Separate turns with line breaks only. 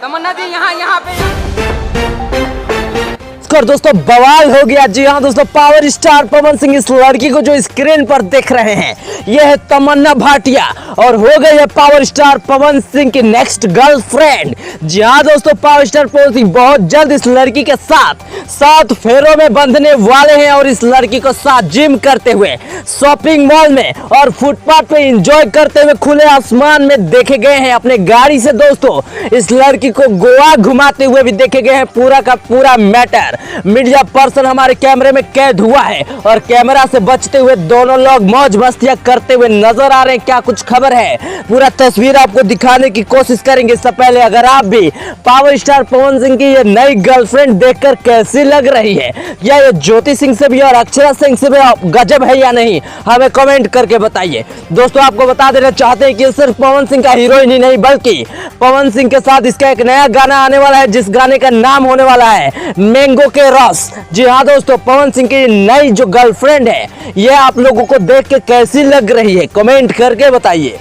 तमन्ना जी यहाँ पे
दोस्तों बवाल हो गया। जी हाँ दोस्तों, पावर स्टार पवन सिंह इस लड़की को जो स्क्रीन पर देख रहे हैं यह है तमन्ना भाटिया और हो गई है पावर स्टार पवन सिंह की नेक्स्ट गर्लफ्रेंड। जी हाँ दोस्तों, पावर स्टार पवन सिंह बहुत जल्द इस लड़की के साथ 7 फेरों में बंधने वाले हैं और इस लड़की को साथ जिम करते हुए शॉपिंग मॉल में और फुटपाथ पे एंजॉय करते हुए खुले आसमान में देखे गए हैं। अपने गाड़ी से दोस्तों इस लड़की को गोवा घुमाते हुए भी देखे गए हैं। पूरा का पूरा मैटर मीडिया पर्सन हमारे कैमरे में कैद हुआ है और कैमरा से बचते हुए दोनों लोग मौज मस्तियां करते हुए नजर आ रहे हैं। क्या कुछ खबर है, पूरा तस्वीर आपको दिखाने की कोशिश करेंगे। इससे पहले अगर आप भी पावर स्टार पवन सिंह की ये नई गर्लफ्रेंड देखकर कैसी लग रही है, या ये ज्योति सिंह से भी और अक्षरा सिंह से भी गजब है या नहीं, हमें कमेंट करके बताइए। दोस्तों आपको बता देना चाहते हैं कि सिर्फ पवन सिंह का हीरोइन ही नहीं बल्कि पवन सिंह के साथ इसका एक नया गाना आने वाला है जिस गाने का नाम होने वाला है मैंगो के रस। जी हाँ दोस्तों, पवन सिंह की नई जो गर्लफ्रेंड है ये आप लोगों को देख के कैसी लग रही है कमेंट करके बताइए।